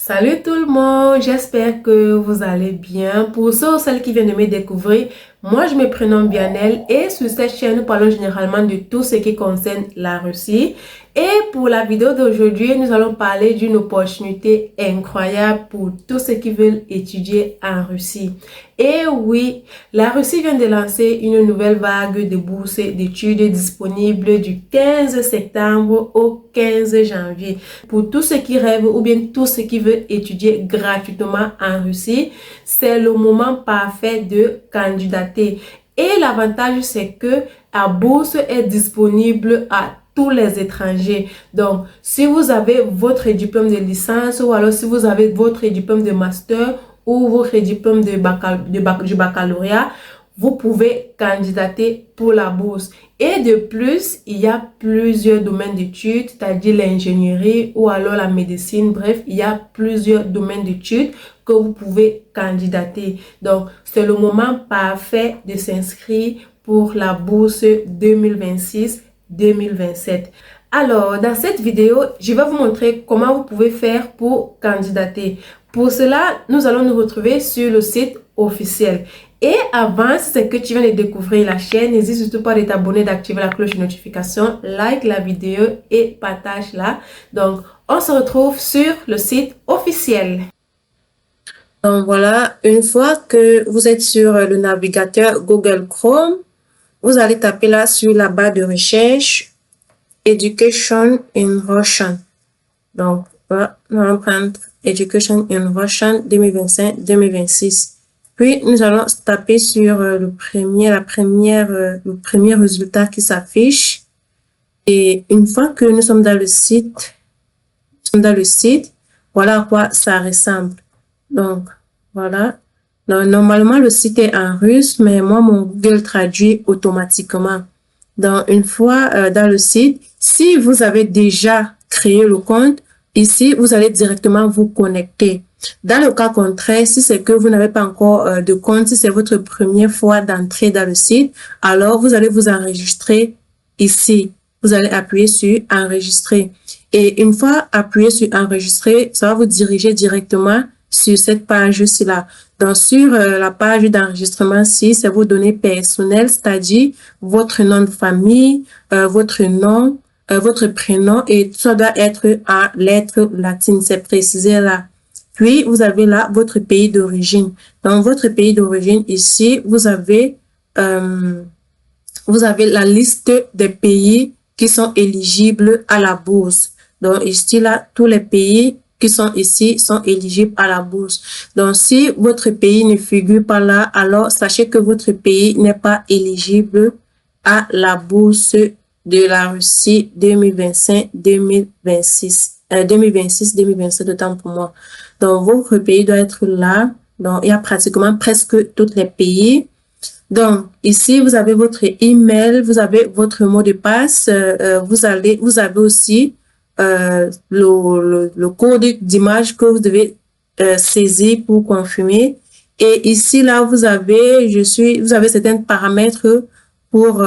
Salut tout le monde, j'espère que vous allez bien. Pour ceux ou celles qui viennent de me découvrir, moi je me prénomme Bianel et sur cette chaîne nous parlons généralement de tout ce qui concerne la Russie. Et pour la vidéo d'aujourd'hui, nous allons parler d'une opportunité incroyable pour tous ceux qui veulent étudier en Russie. Et oui, la Russie vient de lancer une nouvelle vague de bourses d'études disponibles du 15 septembre au 15 janvier. Pour tous ceux qui rêvent ou bien tous ceux qui veulent étudier gratuitement en Russie, c'est le moment parfait de candidater. Et l'avantage, c'est que la bourse est disponible à tous les étrangers. Donc, si vous avez votre diplôme de licence ou alors si vous avez votre diplôme de master ou votre diplôme du baccalauréat, vous pouvez candidater pour la bourse. Et de plus, il y a plusieurs domaines d'études, c'est-à-dire l'ingénierie ou alors la médecine. Bref, il y a plusieurs domaines d'études que vous pouvez candidater. Donc, c'est le moment parfait de s'inscrire pour la bourse 2026-2027. Alors, dans cette vidéo, je vais vous montrer comment vous pouvez faire pour candidater. Pour cela, nous allons nous retrouver sur le site officiel. Et avant, si c'est que tu viens de découvrir la chaîne, n'hésite surtout pas de t'abonner, d'activer la cloche de notification, like la vidéo et partage-la. Donc, on se retrouve sur le site officiel. Donc voilà, une fois que vous êtes sur le navigateur Google Chrome, vous allez taper là sur la barre de recherche Education in Russian. Donc, voilà, nous allons prendre Education in Russian 2025-2026. Puis, nous allons taper sur le premier résultat qui s'affiche. Et une fois que nous sommes dans le site, voilà à quoi ça ressemble. Donc, voilà. Donc, normalement, le site est en russe, mais moi, mon Google traduit automatiquement. Donc, une fois dans le site, si vous avez déjà créé le compte, ici, vous allez directement vous connecter. Dans le cas contraire, si c'est que vous n'avez pas encore de compte, si c'est votre première fois d'entrer dans le site, alors vous allez vous enregistrer ici. Vous allez appuyer sur enregistrer. Et une fois appuyé sur enregistrer, ça va vous diriger directement sur cette page-ci là. Donc, sur la page d'enregistrement-ci, c'est vos données personnelles, c'est-à-dire votre nom de famille, votre nom, votre prénom, et ça doit être en lettres latines, c'est précisé là. Puis, vous avez là votre pays d'origine. Dans votre pays d'origine, ici, vous avez la liste des pays qui sont éligibles à la bourse. Donc, ici, là, tous les pays qui sont ici sont éligibles à la bourse. Donc, si votre pays ne figure pas là, alors sachez que votre pays n'est pas éligible à la bourse de la Russie 2025-2026. 2026-2027, autant pour moi. Donc, votre pays doit être là. Donc, il y a pratiquement presque tous les pays. Donc, ici, vous avez votre email, vous avez votre mot de passe, vous avez aussi le code d'image que vous devez saisir pour confirmer. Et ici, là, vous avez certains paramètres pour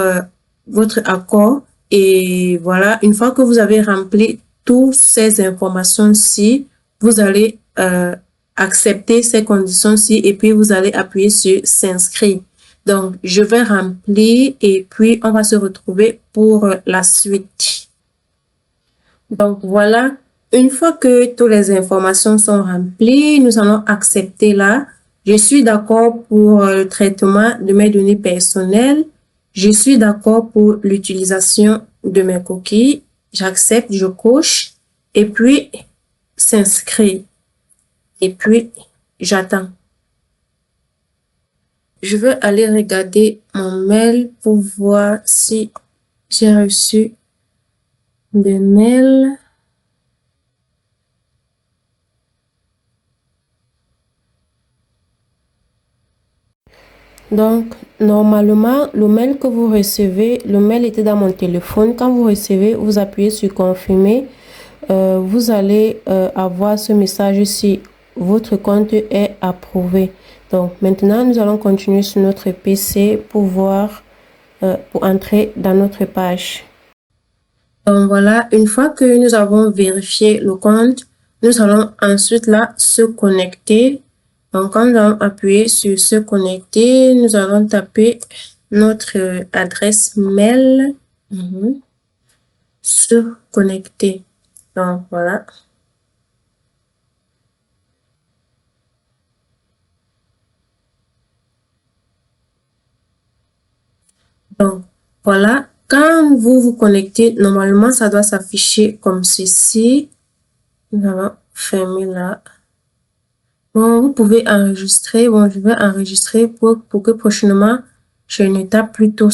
votre accord. Et voilà, une fois que vous avez rempli toutes ces informations-ci, vous allez accepter ces conditions-ci et puis vous allez appuyer sur s'inscrire. Donc, je vais remplir et puis on va se retrouver pour la suite. Donc, voilà. Une fois que toutes les informations sont remplies, nous allons accepter là. Je suis d'accord pour le traitement de mes données personnelles. Je suis d'accord pour l'utilisation de mes cookies. J'accepte, je coche et puis s'inscrire. Et puis, j'attends. Je vais aller regarder mon mail pour voir si j'ai reçu des mails. Donc, normalement, le mail que vous recevez, le mail était dans mon téléphone. Quand vous recevez, vous appuyez sur confirmer. Vous allez avoir ce message ici. Votre compte est approuvé. Donc, maintenant, nous allons continuer sur notre PC pour voir, pour entrer dans notre page. Donc, voilà, une fois que nous avons vérifié le compte, Nous allons ensuite là se connecter. Donc, quand nous allons appuyer sur se connecter, nous allons taper notre adresse mail. Se connecter. Donc, voilà. Donc, voilà. Quand vous vous connectez, normalement, ça doit s'afficher comme ceci. Nous allons fermer là. Bon, vous pouvez enregistrer. Bon, je vais enregistrer pour que prochainement, je ne tape plus tout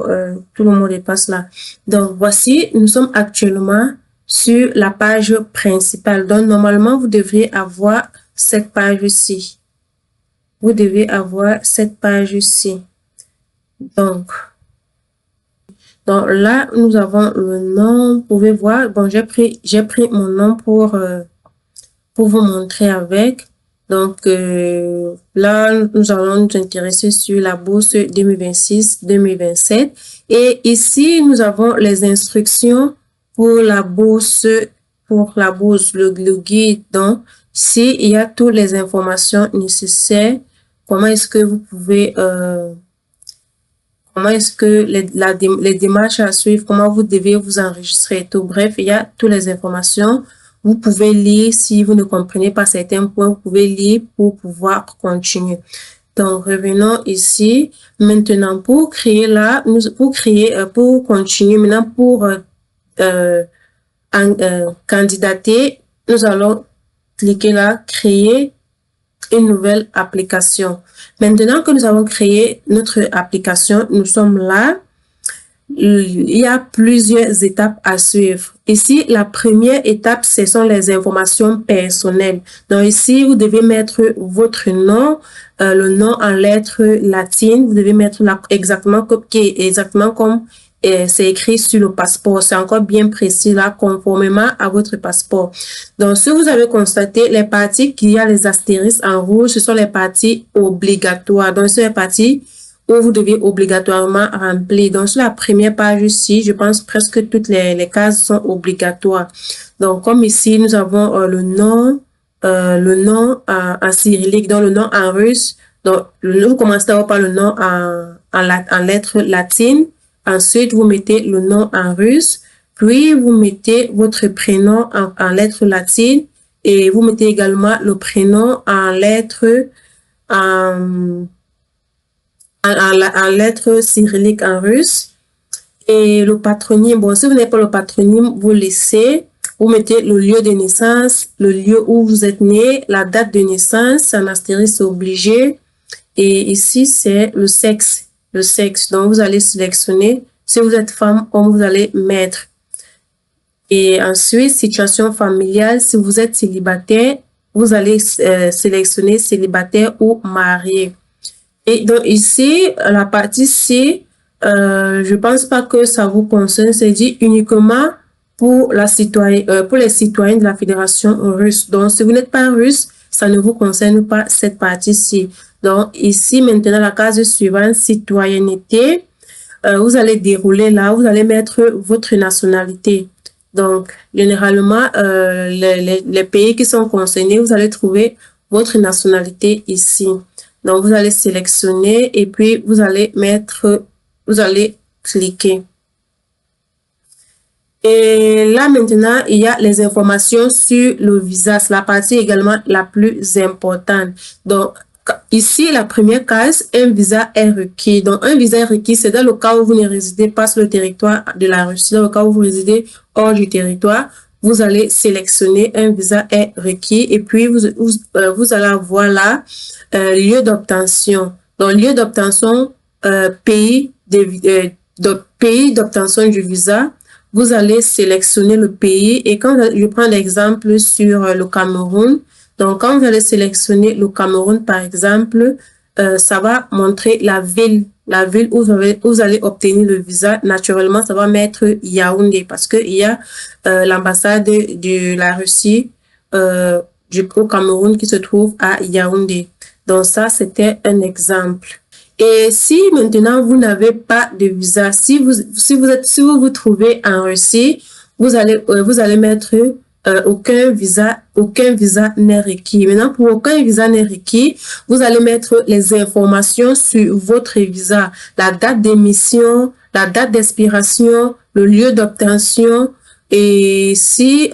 le mot de passe là. Donc, voici, nous sommes actuellement sur la page principale. Donc, normalement, vous devriez avoir cette page-ci. Vous devez avoir cette page-ci. Donc là, nous avons le nom. Vous pouvez voir. Bon, j'ai pris mon nom pour vous montrer avec. Donc, là, nous allons nous intéresser sur la bourse 2026-2027. Et ici, nous avons les instructions pour la bourse, le guide. Donc, ici, il y a toutes les informations nécessaires. Comment est-ce que vous pouvez, comment est-ce que les démarches à suivre, comment vous devez vous enregistrer et tout. Bref, il y a toutes les informations. Vous pouvez lire si vous ne comprenez pas certains points, vous pouvez lire pour pouvoir continuer. Donc, revenons ici. Maintenant, pour continuer, maintenant pour candidater, nous allons cliquer là, créer une nouvelle application. Maintenant que nous avons créé notre application, nous sommes là. Il y a plusieurs étapes à suivre. Ici, la première étape, ce sont les informations personnelles. Donc ici, vous devez mettre votre nom, le nom en lettres latines. Vous devez mettre exactement comme c'est écrit sur le passeport. C'est encore bien précis là, conformément à votre passeport. Donc, si vous avez constaté, les parties qu'il y a les astérisques en rouge, ce sont les parties obligatoires. Donc, c'est les parties où vous devez obligatoirement remplir. Donc, sur la première page ici, je pense presque toutes les cases sont obligatoires. Donc, comme ici, nous avons le nom en cyrillique, donc le nom en russe. Donc, vous commencez d'abord par le nom en lettres latines. Ensuite, vous mettez le nom en russe. Puis, vous mettez votre prénom en lettres latines. Et vous mettez également le prénom en lettres en lettres cyrilliques en russe. Et le patronyme, bon, si vous n'avez pas le patronyme, vous laissez, vous mettez le lieu de naissance, le lieu où vous êtes né, la date de naissance, un astérisque obligé. Et ici, c'est le sexe. Le sexe. Donc, vous allez sélectionner. Si vous êtes femme, homme, vous allez mettre. Et ensuite, situation familiale. Si vous êtes célibataire, vous allez sélectionner célibataire ou marié. Et donc ici, la partie C, je pense pas que ça vous concerne, c'est dit uniquement pour les citoyens de la Fédération russe. Donc, si vous n'êtes pas russe, ça ne vous concerne pas cette partie-ci. Donc, ici, maintenant, la case suivante, citoyenneté, vous allez dérouler là, vous allez mettre votre nationalité. Donc, généralement, les pays qui sont concernés, vous allez trouver votre nationalité ici. Donc, vous allez sélectionner et puis vous allez cliquer. Et là, maintenant, il y a les informations sur le visa. C'est la partie également la plus importante. Donc, ici, la première case, un visa est requis. Donc, un visa est requis, c'est dans le cas où vous ne résidez pas sur le territoire de la Russie. Dans le cas où vous résidez hors du territoire, vous allez sélectionner un visa est requis et puis vous allez avoir là lieu d'obtention. Donc, lieu d'obtention, pays d'obtention du visa. Vous allez sélectionner le pays et quand je prends l'exemple sur le Cameroun, donc quand vous allez sélectionner le Cameroun par exemple, ça va montrer la ville où vous allez obtenir le visa. Naturellement, ça va mettre Yaoundé parce qu'il y a l'ambassade de la Russie au Cameroun qui se trouve à Yaoundé. Donc ça, c'était un exemple. Et si maintenant vous n'avez pas de visa, si vous vous trouvez en Russie, vous allez mettre aucun visa n'est requis. Maintenant, pour aucun visa n'est requis, vous allez mettre les informations sur votre visa, la date d'émission, la date d'expiration, le lieu d'obtention. Et si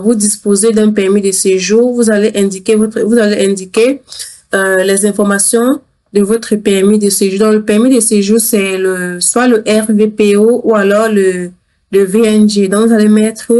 vous disposez d'un permis de séjour, vous allez indiquer les informations de votre permis de séjour. Donc, le permis de séjour, c'est soit le RVPO ou alors le VNG. Donc, vous allez mettre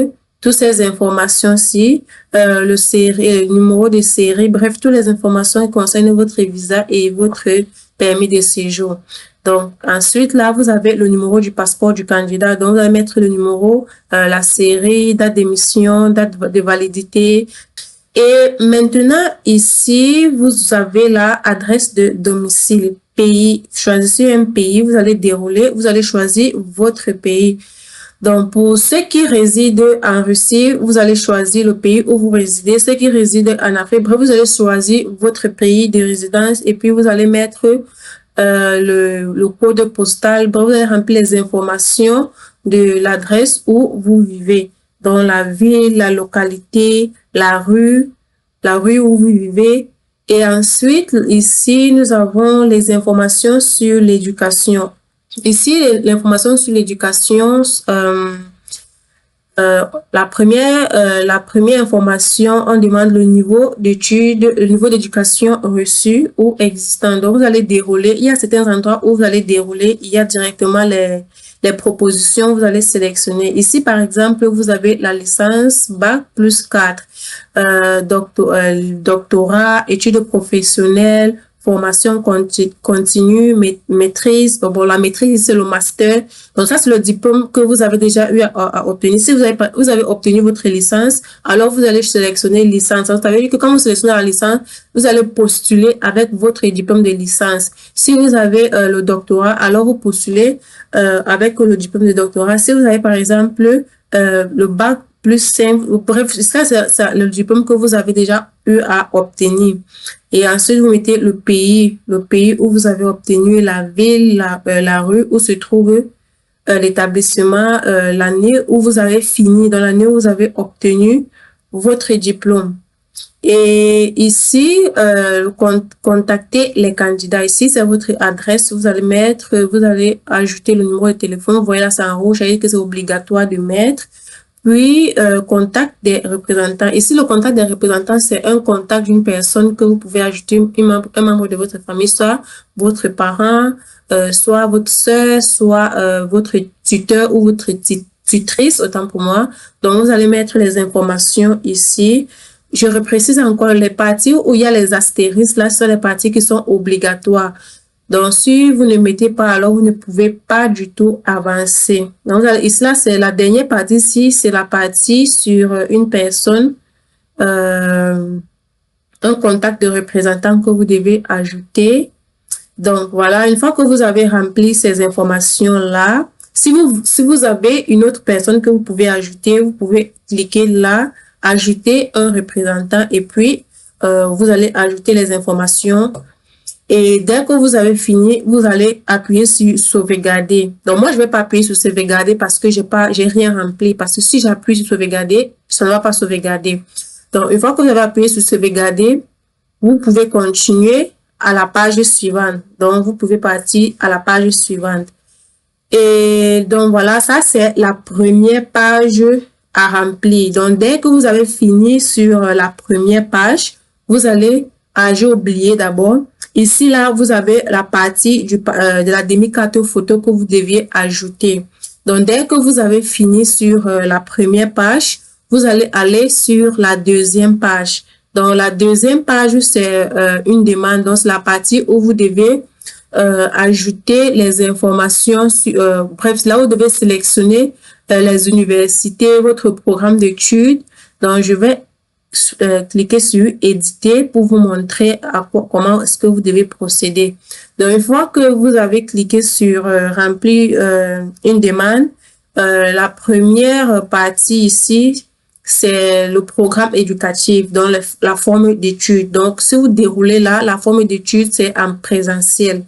toutes ces informations-ci, le numéro de série, bref, toutes les informations qui concernent votre visa et votre permis de séjour. Donc, ensuite, là, vous avez le numéro du passeport du candidat. Donc, vous allez mettre le numéro, la série, date d'émission, date de validité. Et maintenant, ici, vous avez la adresse de domicile, pays. Choisissez un pays, vous allez dérouler, vous allez choisir votre pays. Donc, pour ceux qui résident en Russie, vous allez choisir le pays où vous résidez. Ceux qui résident en Afrique, bref, vous allez choisir votre pays de résidence et puis vous allez mettre le code postal. Bref, vous allez remplir les informations de l'adresse où vous vivez. Dans la ville, la localité, la rue où vous vivez. Et ensuite, ici, nous avons les informations sur l'éducation. Ici, l'information sur l'éducation, la première information, on demande le niveau d'études, le niveau d'éducation reçu ou existant. Donc, vous allez dérouler. Il y a certains endroits où vous allez dérouler. Il y a directement les propositions, vous allez sélectionner. Ici, par exemple, vous avez la licence Bac plus 4, doctorat, études professionnelles, formation continue, maîtrise. Bon, la maîtrise, c'est le master. Donc, ça, c'est le diplôme que vous avez déjà eu à obtenir. Si vous avez obtenu votre licence, alors vous allez sélectionner licence. Ça veut dire que quand vous sélectionnez la licence, vous allez postuler avec votre diplôme de licence. Si vous avez le doctorat, alors vous postulez avec le diplôme de doctorat. Si vous avez, par exemple, le bac plus 5, bref, ça, c'est le diplôme que vous avez déjà eu à obtenir. Et ensuite, vous mettez le pays où vous avez obtenu, la ville, la rue où se trouve l'établissement, l'année où vous avez fini, dans l'année où vous avez obtenu votre diplôme. Et ici, contacter les candidats. Ici, c'est votre adresse. Vous allez ajouter le numéro de téléphone. Vous voyez là, c'est en rouge, ça veut dire que c'est obligatoire de mettre. Puis, contact des représentants. Ici, le contact des représentants, c'est un contact d'une personne que vous pouvez ajouter, un membre de votre famille, soit votre parent, soit votre sœur, soit votre tuteur ou votre tutrice, autant pour moi. Donc, vous allez mettre les informations ici. Je reprécise encore les parties où il y a les astérisques. Là, ce sont les parties qui sont obligatoires. Donc, si vous ne mettez pas, alors vous ne pouvez pas du tout avancer. Donc, ici, là, c'est la dernière partie ici, c'est la partie sur une personne, un contact de représentant que vous devez ajouter. Donc, voilà, une fois que vous avez rempli ces informations-là, si vous avez une autre personne que vous pouvez ajouter, vous pouvez cliquer là, ajouter un représentant et puis vous allez ajouter les informations. Et dès que vous avez fini, vous allez appuyer sur sauvegarder. Donc, moi, je vais pas appuyer sur sauvegarder parce que j'ai rien rempli. Parce que si j'appuie sur sauvegarder, ça ne va pas sauvegarder. Donc, une fois que vous avez appuyé sur sauvegarder, vous pouvez continuer à la page suivante. Donc, vous pouvez partir à la page suivante. Et donc, voilà, ça, c'est la première page à remplir. Donc, dès que vous avez fini sur la première page, vous allez, j'ai oublié d'abord. Ici, là, vous avez la partie de la demi-carte photo que vous deviez ajouter. Donc, dès que vous avez fini sur la première page, vous allez aller sur la deuxième page. Donc, la deuxième page, c'est une demande. Donc, c'est la partie où vous devez ajouter les informations. Bref, là, vous devez sélectionner les universités, votre programme d'études. Donc, je vais cliquez sur éditer pour vous montrer comment est-ce que vous devez procéder. Donc, une fois que vous avez cliqué sur remplir une demande, la première partie ici, c'est le programme éducatif, donc la forme d'études. Donc, si vous déroulez là, la forme d'études, c'est en présentiel.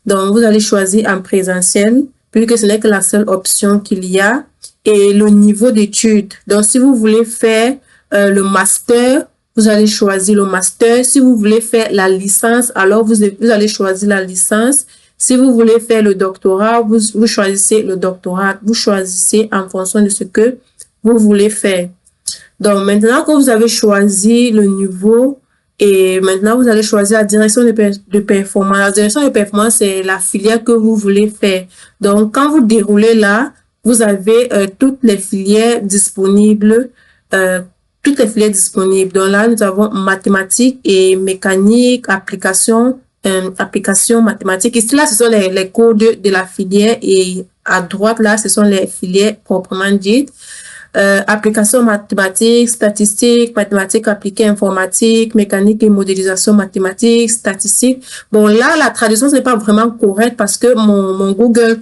Donc, vous allez choisir en présentiel, puisque ce n'est que la seule option qu'il y a. Et le niveau d'études. Donc, si vous voulez faire le master, vous allez choisir le master. Si vous voulez faire la licence, alors vous allez choisir la licence. Si vous voulez faire le doctorat, vous choisissez le doctorat. Vous choisissez en fonction de ce que vous voulez faire. Donc, maintenant que vous avez choisi le niveau et maintenant vous allez choisir la direction de performance. La direction de performance, c'est la filière que vous voulez faire. Donc, quand vous déroulez là, vous avez toutes les filières disponibles. Donc là, nous avons mathématiques et mécanique, application mathématiques. Ici, là, ce sont les cours de la filière et à droite, là, ce sont les filières proprement dites. Application mathématiques, statistiques, mathématiques appliquées, informatique, mécanique et modélisation mathématique, statistique. Bon, là, la traduction n'est pas vraiment correcte parce que mon Google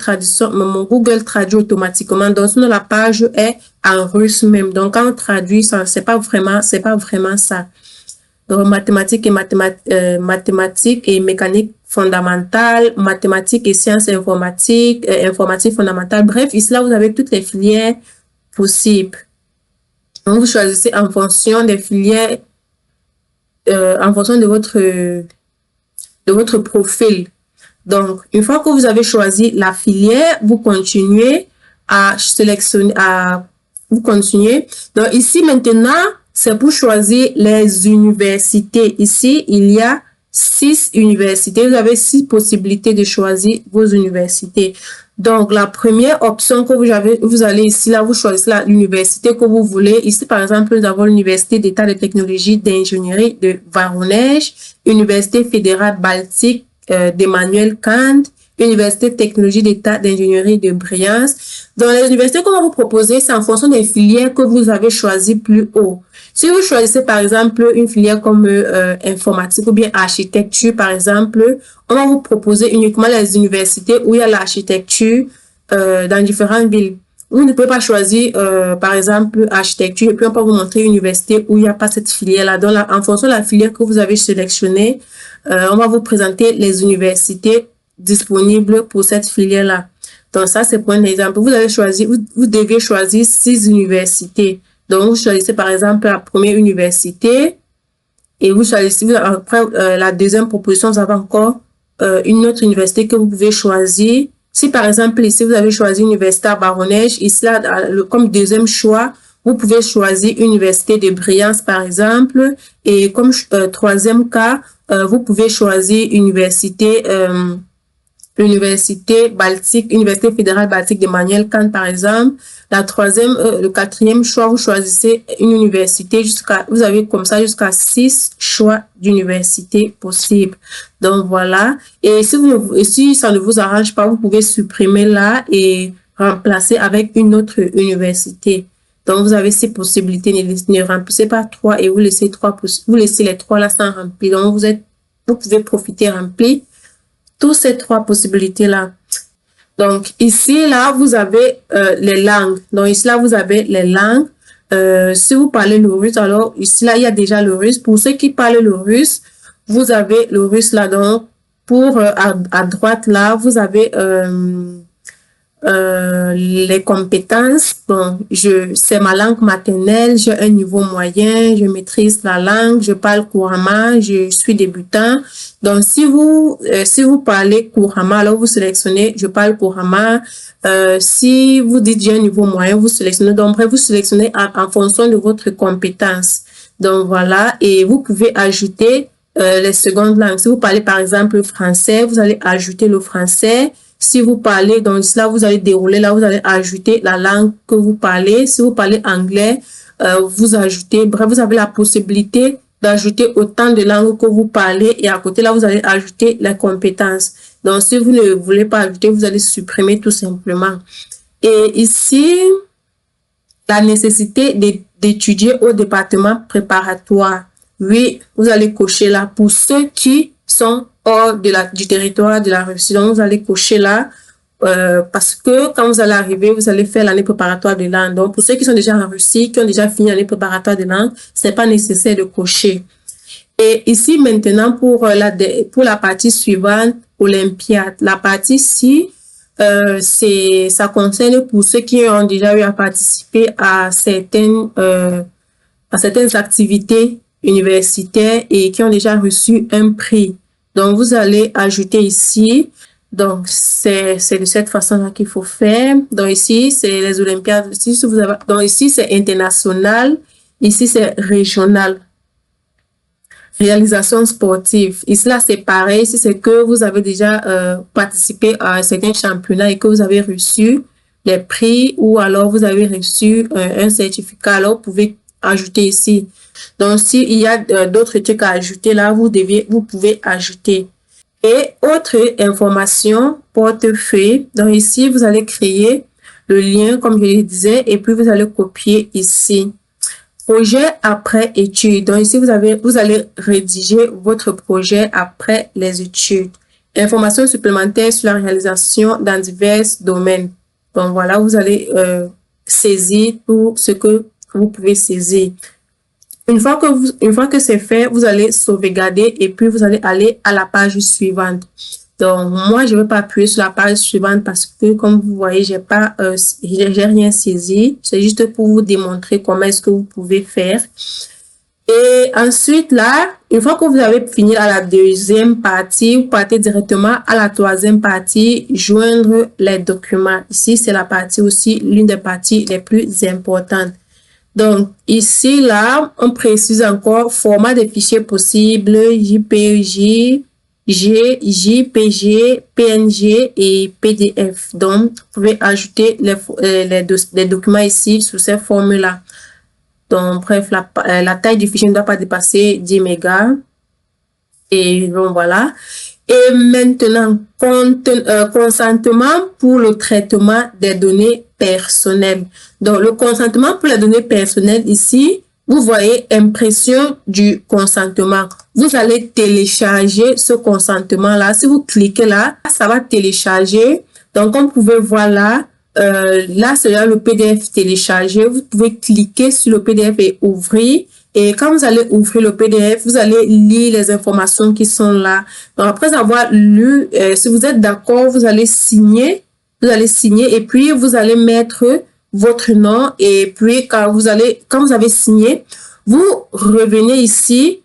traduit automatiquement. Donc, sinon, la page est en russe même. Donc, quand on traduit, c'est pas vraiment ça. Donc, mathématiques et mécanique fondamentale, mathématiques et sciences informatiques, informatique fondamentale. Bref, ici, là, vous avez toutes les filières possible. Donc, vous choisissez en fonction des filières, en fonction de votre profil. Donc, une fois que vous avez choisi la filière, vous continuez à sélectionner, vous continuez. Donc, ici, maintenant, c'est pour choisir les universités. Ici, il y a 6 universités. Vous avez 6 possibilités de choisir vos universités. Donc, la première option que vous allez ici, là, vous choisissez l'université que vous voulez. Ici, par exemple, nous avons l'Université d'État de technologie d'ingénierie de Voronezh, Université fédérale baltique d'Emmanuel Kant, Université de technologie d'État d'ingénierie de Briansk. Dans les universités qu'on va vous proposer, c'est en fonction des filières que vous avez choisies plus haut. Si vous choisissez par exemple une filière comme informatique ou bien architecture par exemple, on va vous proposer uniquement les universités où il y a l'architecture dans différentes villes. Vous ne pouvez pas choisir par exemple architecture et puis on peut vous montrer une université où il n'y a pas cette filière-là. Donc là, en fonction de la filière que vous avez sélectionnée, on va vous présenter les universités disponibles pour cette filière-là. Donc ça, c'est pour un exemple. Vous devez choisir 6 universités. Donc, vous choisissez par exemple la première université et vous choisissez, après la deuxième proposition, vous avez encore une autre université que vous pouvez choisir. Si par exemple ici, vous avez choisi l'université à Voronezh, ici là, comme deuxième choix, vous pouvez choisir l'université de Briansk par exemple. Et comme troisième cas, vous pouvez choisir l'université baltique, Université fédérale baltique d'Emmanuel Kant, par exemple. Le quatrième choix, vous choisissez une université vous avez comme ça jusqu'à 6 choix d'université possibles. Donc, voilà. Et si ça ne vous arrange pas, vous pouvez supprimer là et remplacer avec une autre université. Donc, vous avez ces possibilités. Ne remplissez pas 3 et vous laissez les 3 là sans remplir. Donc, vous pouvez profiter remplir toutes ces 3 possibilités-là. Donc, ici, là, vous avez les langues. Donc, ici, là, vous avez les langues. Si vous parlez le russe, alors, ici, là, il y a déjà le russe. Pour ceux qui parlent le russe, vous avez le russe là. Donc, à droite, là, vous avez les compétences. Bon, c'est ma langue maternelle, j'ai un niveau moyen, je maîtrise la langue, je parle couramment, je suis débutant. Donc, si vous parlez couramment, alors vous sélectionnez, je parle couramment. Si vous dites j'ai un niveau moyen, vous sélectionnez. Donc, après, vous sélectionnez en fonction de votre compétence. Donc, voilà. Et vous pouvez ajouter les secondes langues. Si vous parlez, par exemple, le français, vous allez ajouter le français. Si vous parlez, donc là, vous allez dérouler, là, vous allez ajouter la langue que vous parlez. Si vous parlez anglais, vous ajoutez, bref, vous avez la possibilité d'ajouter autant de langues que vous parlez et à côté, là, vous allez ajouter les compétences. Donc, si vous ne voulez pas ajouter, vous allez supprimer tout simplement. Et ici, la nécessité d'étudier au département préparatoire. Oui, vous allez cocher là pour ceux qui sont hors du territoire de la Russie. Donc, vous allez cocher là parce que quand vous allez arriver, vous allez faire l'année préparatoire de langue. Donc, pour ceux qui sont déjà en Russie, qui ont déjà fini l'année préparatoire de langue, c'est pas nécessaire de cocher. Et ici, maintenant, pour la partie suivante, Olympiade. La partie ici, ça concerne pour ceux qui ont déjà eu à participer à certaines à certaines activités universitaires et qui ont déjà reçu un prix. Donc, vous allez ajouter ici. Donc, c'est de cette façon-là qu'il faut faire. Donc, ici, c'est les Olympiades. Ici, donc, ici, c'est international. Ici, c'est régional. Réalisation sportive. Ici, là, c'est pareil. Ici, c'est que vous avez déjà participé à certains championnats et que vous avez reçu les prix ou alors vous avez reçu un certificat. Alors, vous pouvez ajouter ici. Donc, s'il y a d'autres trucs à ajouter, là, vous pouvez ajouter. Et autre information, portefeuille. Donc, ici, vous allez créer le lien, comme je le disais, et puis vous allez copier ici. Projet après études. Donc, ici, vous allez rédiger votre projet après les études. Informations supplémentaires sur la réalisation dans divers domaines. Donc, voilà, vous allez saisir tout ce que vous pouvez saisir. Une fois que c'est fait, vous allez sauvegarder et puis vous allez aller à la page suivante. Donc, moi, je ne vais pas appuyer sur la page suivante parce que, comme vous voyez, j'ai rien saisi. C'est juste pour vous démontrer comment est-ce que vous pouvez faire. Et ensuite, là, une fois que vous avez fini à la deuxième partie, vous partez directement à la troisième partie, joindre les documents. Ici, c'est la partie aussi, l'une des parties les plus importantes. Donc, ici, là, on précise encore format des fichiers possibles, JPEG, JPG, PNG et PDF. Donc, vous pouvez ajouter les documents ici sous ces formes-là. Donc, bref, la taille du fichier ne doit pas dépasser 10 mégas. Et donc, voilà. Et maintenant, consentement pour le traitement des données personnelles. Donc, le consentement pour les données personnelles ici, vous voyez impression du consentement. Vous allez télécharger ce consentement-là. Si vous cliquez là, ça va télécharger. Donc, comme vous pouvez voir là, là, c'est là le PDF téléchargé. Vous pouvez cliquer sur le PDF et ouvrir. Et quand vous allez ouvrir le PDF, vous allez lire les informations qui sont là. Donc, après avoir lu, si vous êtes d'accord, vous allez signer. Vous allez signer et puis vous allez mettre votre nom. Et puis, quand vous avez signé, vous revenez ici,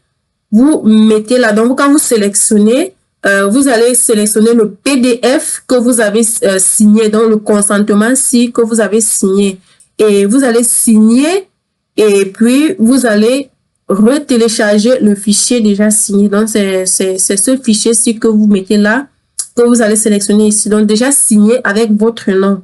vous mettez là. Donc, quand vous sélectionnez, vous allez sélectionner le PDF que vous avez signé, donc le consentement-ci que vous avez signé. Et vous allez signer et puis vous allez retélécharger le fichier déjà signé. Donc, c'est ce fichier-ci que vous mettez là, que vous allez sélectionner ici. Donc, déjà signé avec votre nom.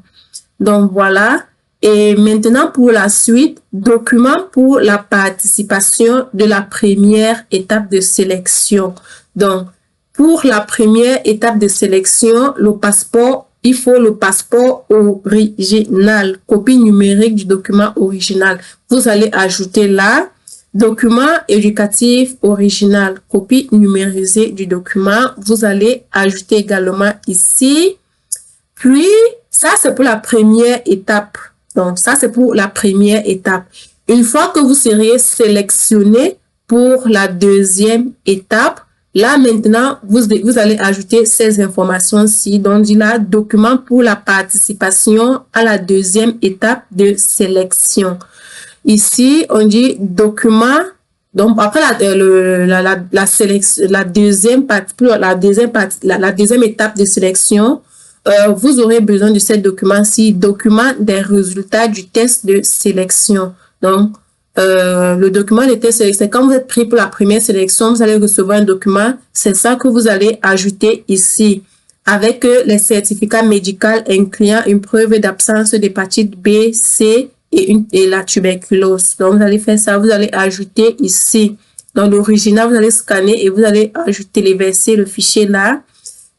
Donc, voilà. Et maintenant, pour la suite, document pour la participation de la première étape de sélection. Donc, pour la première étape de sélection, le passeport, il faut le passeport original, copie numérique du document original. Vous allez ajouter là, document éducatif original, copie numérisée du document. Vous allez ajouter également ici. Puis, ça, c'est pour la première étape. Donc, ça, c'est pour la première étape. Une fois que vous serez sélectionné pour la deuxième étape, là, maintenant, vous allez ajouter ces informations-ci. Donc, il y a document pour la participation à la deuxième étape de sélection. Ici, on dit document. Donc, après la deuxième étape de sélection, vous aurez besoin de ces documents-ci, document des résultats du test de sélection. Donc, le document de test de sélection, quand vous êtes pris pour la première sélection, vous allez recevoir un document. C'est ça que vous allez ajouter ici, avec les certificats médicaux incluant une preuve d'absence d'hépatite B, C et la tuberculose. Donc, vous allez faire ça, vous allez ajouter ici. Dans l'original, vous allez scanner et vous allez ajouter, téléverser le fichier là.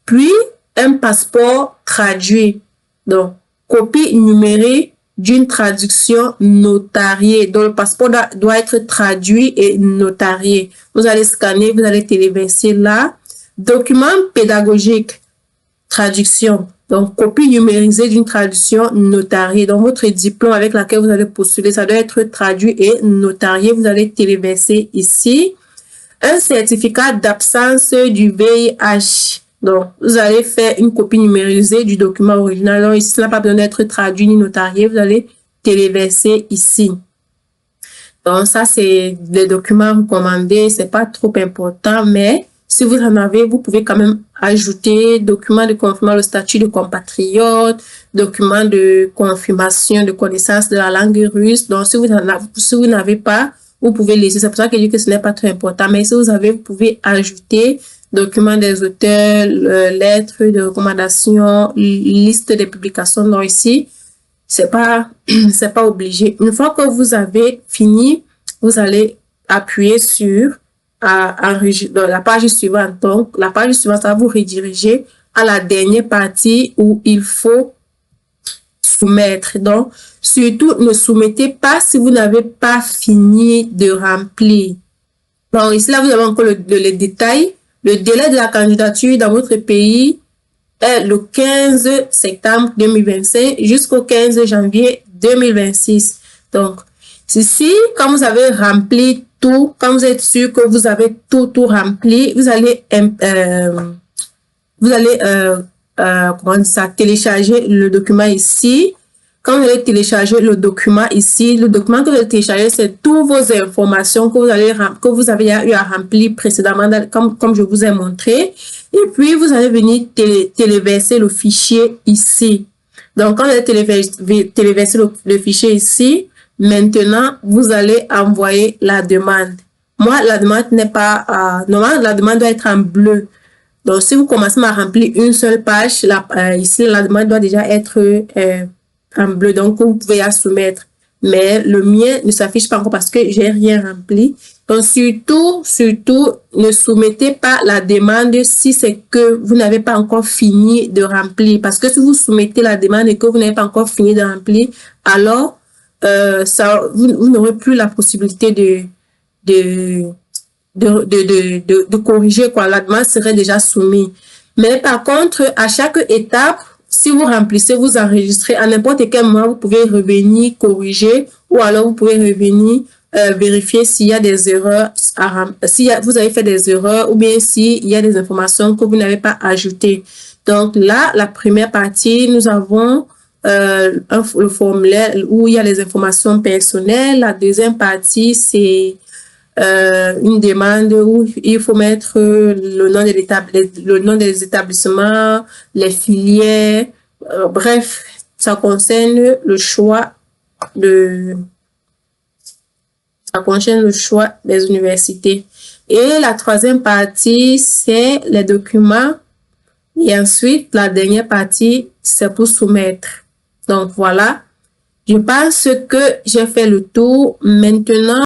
Puis, un passeport traduit. Donc, copie numérique d'une traduction notariée. Donc, le passeport doit être traduit et notarié. Vous allez scanner, vous allez téléverser là. Document pédagogique, traduction. Donc, copie numérisée d'une traduction notariée. Donc, votre diplôme avec lequel vous allez postuler, ça doit être traduit et notarié. Vous allez téléverser ici. Un certificat d'absence du VIH. Donc, vous allez faire une copie numérisée du document original. Donc, ici, ça n'a pas besoin d'être traduit ni notarié. Vous allez téléverser ici. Donc, ça, c'est les documents recommandés. C'est pas trop important, mais si vous en avez, vous pouvez quand même ajouter documents de confirmation le statut de compatriote, documents de confirmation de connaissance de la langue russe. Donc, si vous n'avez pas, vous pouvez laisser. C'est pour ça que je dis que ce n'est pas très important. Mais si vous avez, vous pouvez ajouter documents des auteurs, lettres de recommandation, liste des publications. Donc, ici, c'est pas obligé. Une fois que vous avez fini, vous allez appuyer sur la page suivante. Donc, la page suivante, ça va vous rediriger à la dernière partie où il faut soumettre. Donc, surtout, ne soumettez pas si vous n'avez pas fini de remplir. Donc, ici, là, vous avez encore les détails. Le délai de la candidature dans votre pays est le 15 septembre 2025 jusqu'au 15 janvier 2026. Donc, ici, quand vous avez rempli tout, quand vous êtes sûr que vous avez tout rempli, vous allez comment dire ça, télécharger le document ici. Quand vous allez télécharger le document ici, le document que vous allez télécharger, c'est toutes vos informations que vous avez eu à remplir précédemment, comme je vous ai montré. Et puis, vous allez venir téléverser le fichier ici. Donc, quand vous allez téléverser le fichier ici, maintenant, vous allez envoyer la demande. Moi, la demande n'est pas, normalement, la demande doit être en bleu. Donc, si vous commencez à remplir une seule page, ici, la demande doit déjà être en bleu. Donc, vous pouvez la soumettre. Mais le mien ne s'affiche pas encore parce que j'ai rien rempli. Donc, surtout, ne soumettez pas la demande si c'est que vous n'avez pas encore fini de remplir. Parce que si vous soumettez la demande et que vous n'avez pas encore fini de remplir, alors, vous n'aurez plus la possibilité de corriger, quoi. La demande serait déjà soumise. Mais par contre, à chaque étape, si vous remplissez, vous enregistrez, à n'importe quel moment, vous pouvez revenir corriger ou alors vous pouvez revenir vérifier s'il y a des erreurs, vous avez fait des erreurs ou bien s'il y a des informations que vous n'avez pas ajoutées. Donc là, la première partie, nous avons le formulaire où il y a les informations personnelles. La deuxième partie, c'est une demande où il faut mettre le nom des établissements, les filières, bref, ça concerne le choix des universités. Et la troisième partie, c'est les documents. Et ensuite, la dernière partie, c'est pour soumettre. Donc voilà, je pense que j'ai fait le tour. Maintenant,